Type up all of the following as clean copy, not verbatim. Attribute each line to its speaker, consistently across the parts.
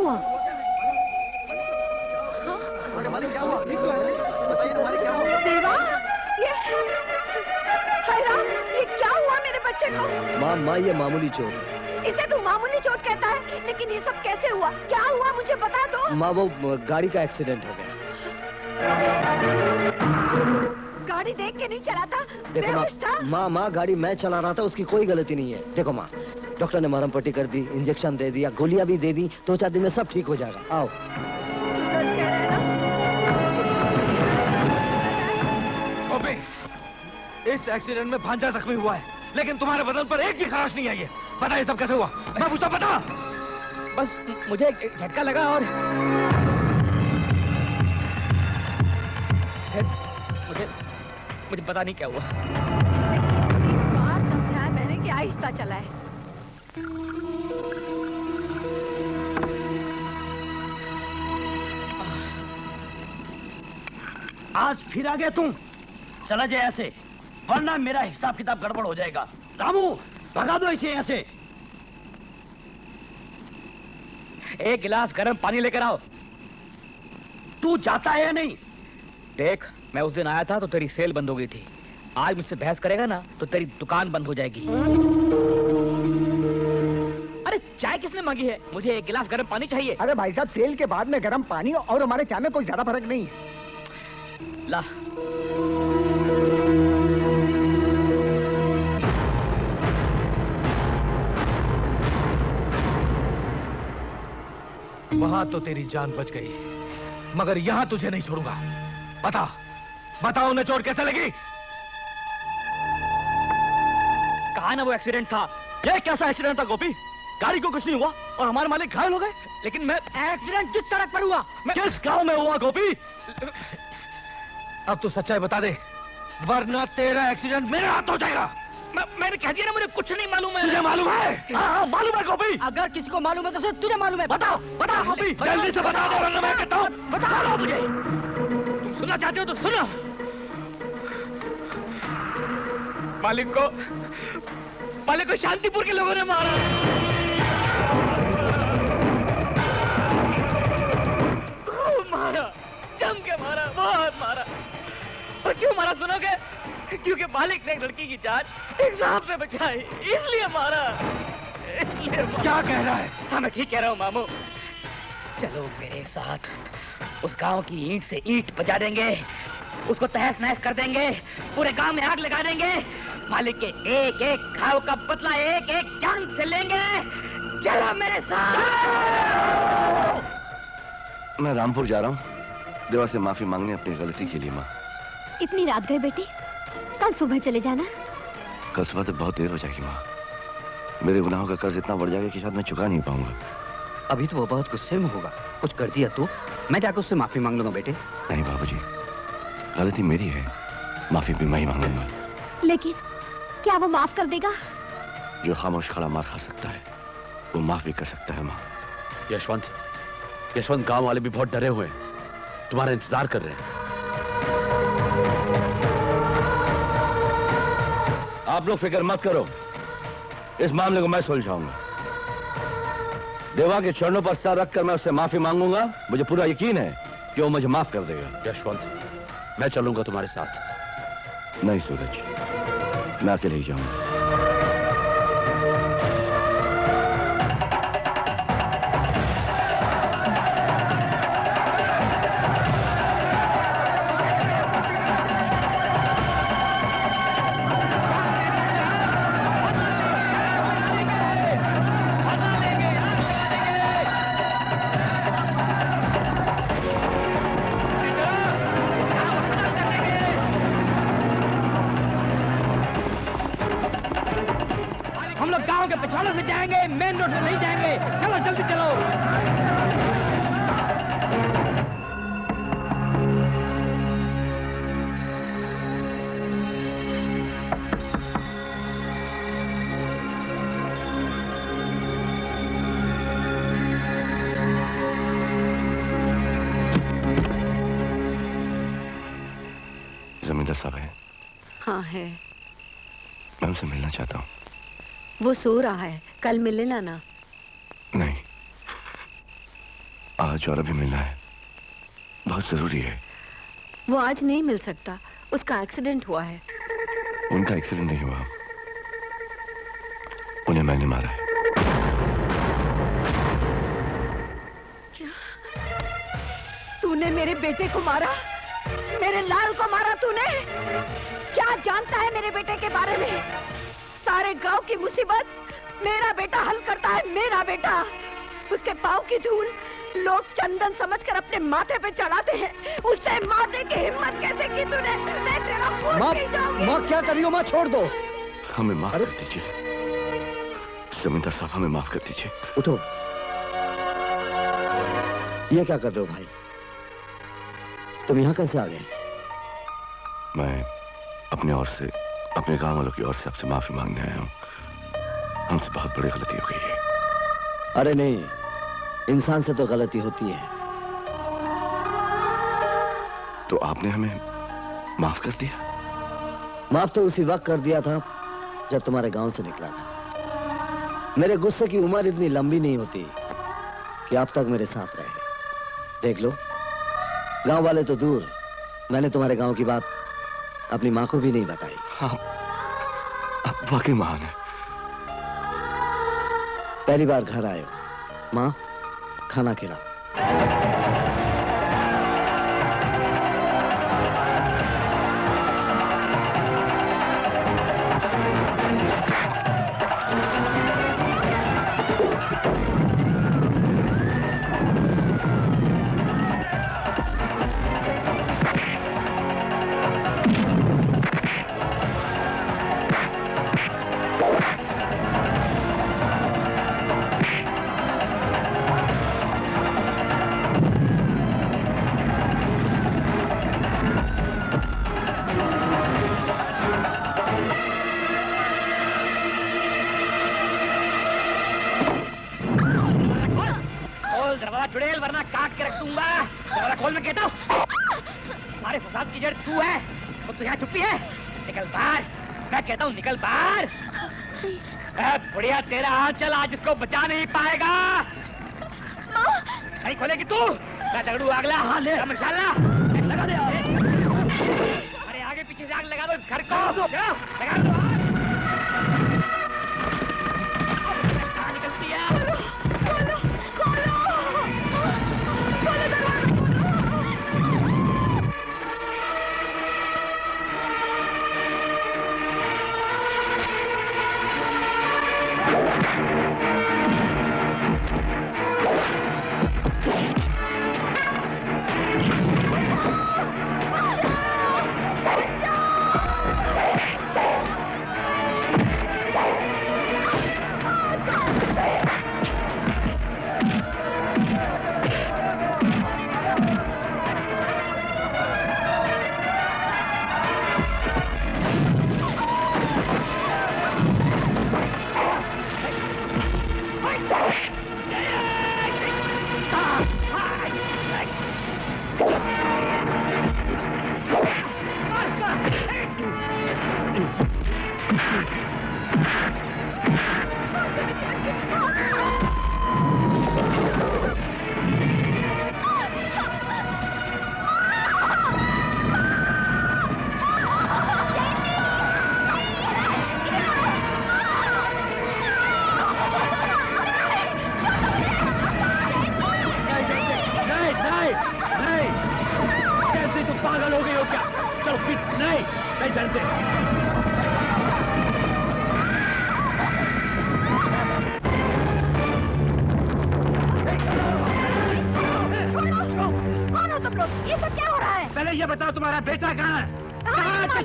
Speaker 1: हुआ? देवा, ये हाय राम, ये क्या हुआ मेरे बच्चे को?
Speaker 2: माँ ये मामूली चोट।
Speaker 1: इसे तू मामूली चोट कहता है, लेकिन ये सब कैसे हुआ? क्या हुआ मुझे बता दो।
Speaker 2: माँ वो गाड़ी का एक्सीडेंट हो गया।
Speaker 1: गाड़ी देख के नहीं चलाता?
Speaker 2: देखो माँ गाड़ी मैं चला रहा था, उसकी कोई गलती नहीं है। देखो माँ, डॉक्टर ने मरहम पट्टी कर दी, इंजेक्शन दे दिया, गोलियां भी दे दी, 2-4 दिन में सब ठीक हो जाएगा। आओ।
Speaker 3: इस एक्सीडेंट में भांजा जख्मी हुआ है, लेकिन तुम्हारे बदन पर एक भी खराश नहीं आई है। बता ये सब कैसे हुआ? मैं पूछता, बता।
Speaker 4: बस मुझे एक झटका लगा और मुझे पता नहीं क्या हुआ।
Speaker 1: बात समझाया मैंने कि आहिस्ता चलाए।
Speaker 5: आज फिर आ गया तुम। चला जाए ऐसे, वरना मेरा हिसाब किताब गड़बड़ हो जाएगा। रामू, भगा दो इसे ऐसे।
Speaker 4: एक गिलास गर्म पानी लेकर आओ।
Speaker 5: तू जाता है या नहीं?
Speaker 4: देख, मैं उस दिन आया था तो तेरी सेल बंद हो गई थी। आज मुझसे बहस करेगा ना तो तेरी दुकान बंद हो जाएगी। अरे चाय किसने मांगी है? मुझे एक गिलास गर्म पानी चाहिए।
Speaker 6: अरे भाई साहब, सेल के बाद में गर्म पानी और हमारे चाय में कोई ज्यादा फर्क नहीं है।
Speaker 4: ला।
Speaker 3: वहां तो तेरी जान बच गई, मगर यहां तुझे नहीं छोड़ूंगा। बता उन्हें चोट कैसे लगी?
Speaker 4: कहा ना वो एक्सीडेंट था।
Speaker 5: ये कैसा एक्सीडेंट था गोपी? गाड़ी को कुछ नहीं हुआ और हमारे मालिक घायल हो गए।
Speaker 4: लेकिन मैं एक्सीडेंट किस सड़क पर हुआ?
Speaker 5: किस गांव में हुआ गोपी?
Speaker 3: अब तू सच्चाई बता दे, वरना तेरा एक्सीडेंट मेरे हाथ हो जाएगा।
Speaker 4: मैंने कह दिया ना, मुझे कुछ नहीं मालूम है।
Speaker 3: तुझे मालूम है?
Speaker 5: हाँ, मालूम है गोपी।
Speaker 4: अगर किसी को मालूम है तो सिर्फ तुझे मालूम है।
Speaker 5: बताओ गोपी,
Speaker 3: जल्दी से बता दो, वरना मैं कहता हूँ।
Speaker 4: बताओ मुझे। तुम सुनना चाहते हो तो सुनो। मालिक को शांतिपुर के लोगों ने मारा। खूब मारा, जम के मारा, बहुत मारा। और क्यों मारा सुनोगे? क्योंकि मालिक ने एक लड़की की जान एक सांप से बचाई, इसलिए मारा।
Speaker 3: क्या कह रहा है?
Speaker 4: हाँ, मैं ठीक कह रहा हूँ मामू। चलो मेरे साथ, उस गांव की ईंट से ईंट बजा देंगे, उसको तहस नहस कर देंगे, पूरे गांव में आग लगा देंगे। मालिक के एक एक घाव का बदला एक एक जान से लेंगे। चलो मेरे साथ।
Speaker 7: मैं रामपुर जा रहा हूँ देवा से माफी मांगने अपनी गलती के लिए। माँ,
Speaker 1: इतनी रात गए बेटी, कल सुबह चले जाना।
Speaker 7: कल सुबह तक बहुत देर हो जाएगी माँ। मेरे गुनाहों का कर्ज इतना बढ़ जाएगा कि शायद मैं चुका नहीं पाऊंगा।
Speaker 2: अभी तो वो बहुत गुस्से में होगा, कुछ कर दिया तो मैं जाकर उससे माफी मांग लूंगा बेटे।
Speaker 7: नहीं बाबूजी, गलती मेरी है, माफी भी मैं ही मांगूंगा।
Speaker 1: लेकिन क्या वो माफ कर देगा?
Speaker 7: जो खामोश खड़ा मार खा सकता है वो माफ भी कर सकता है। माँ,
Speaker 5: यशवंत, गांव वाले भी बहुत डरे हुए हैं, तुम्हारा इंतजार कर रहे हैं।
Speaker 7: आप लोग फिक्र मत करो, इस मामले को मैं सुलझाऊंगा। देवा के चरणों पर सर रखकर मैं उससे माफी मांगूंगा। मुझे पूरा यकीन है कि वो मुझे माफ कर देगा।
Speaker 5: यशवंत, मैं चलूंगा तुम्हारे साथ।
Speaker 7: नहीं सूरज, मैं अकेले ही जाऊंगा।
Speaker 4: पिछवाड़े से जाएंगे, मेन रोड से नहीं जाएंगे। चलो जल्दी चलो।
Speaker 7: जमींदार साहब है?
Speaker 1: हाँ है।
Speaker 7: मैं उनसे मिलना चाहता हूँ।
Speaker 1: वो सो रहा है, कल मिल लेना ना।
Speaker 7: नहीं, आज और अभी मिलना है, बहुत जरूरी है।
Speaker 1: वो आज नहीं मिल सकता, उसका एक्सीडेंट हुआ है।
Speaker 7: उनका एक्सीडेंट नहीं हुआ, उन्हें मैंने मारा है।
Speaker 1: क्या? तूने मेरे बेटे को मारा? मेरे लाल को मारा तूने? क्या जानता है मेरे बेटे के बारे में? सारे गांव की मुसीबत मेरा बेटा हल करता है, मेरा बेटा। उसके पाँव की धूल लोग चंदन समझकर अपने माथे पे चढ़ाते हैं। उसे मारने की हिम्मत कैसे की तूने? मैं तेरा खून पी जाऊंगी।
Speaker 2: माँ क्या कर रही हो? माँ छोड़ दो।
Speaker 7: हमें माफ कर दीजिए जमींदार साहब, हमें माफ कर दीजिए।
Speaker 2: उठो। ये क्या कर रहे हो भाई? तुम यहाँ कैसे आ गए?
Speaker 7: मैं अपने ओर से, अपने गांव वालों की ओर से आपसे माफी मांगने आया हूँ। हमसे बहुत बड़ी गलती हो गई है।
Speaker 2: अरे नहीं, इंसान से तो गलती होती है।
Speaker 7: तो आपने हमें माफ कर दिया?
Speaker 2: माफ तो उसी वक्त कर दिया था जब तुम्हारे गांव से निकला था। मेरे गुस्से की उम्र इतनी लंबी नहीं होती कि आप तक मेरे साथ रहे। देख लो, गांव वाले तो दूर, मैंने तुम्हारे गांव की बात अपनी माँ को भी नहीं बताई।
Speaker 7: हाँ, आप वाकई महान है।
Speaker 2: पहली बार घर आए हो, माँ खाना खिला।
Speaker 4: चुड़ैल, वरना काट के रख दूंगा। दरवाजा खोल, मैं कहता हूँ। सारे फसाद की जड़ तू है, तो तू यहाँ छुपी है। निकल बाहर, मैं कहता हूँ निकल बाहर। बुढ़िया तेरा हाथ चल, आज इसको बचा नहीं पाएगा। नहीं खोलेगी तू? मैं झगड़ू आग ला। हाँ ले मशाला लगा दे। अरे आगे पीछे से आग लगा दो इस घर को। लगा दो आग। कहाँ निकलती है?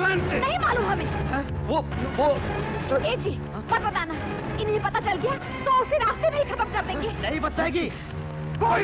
Speaker 1: नहीं मालूम हमें।
Speaker 5: वो
Speaker 1: ए जी, मत बताना। इन्हें पता चल गया तो उसी रास्ते में ही खत्म कर देंगे।
Speaker 5: नहीं बताएगी कोई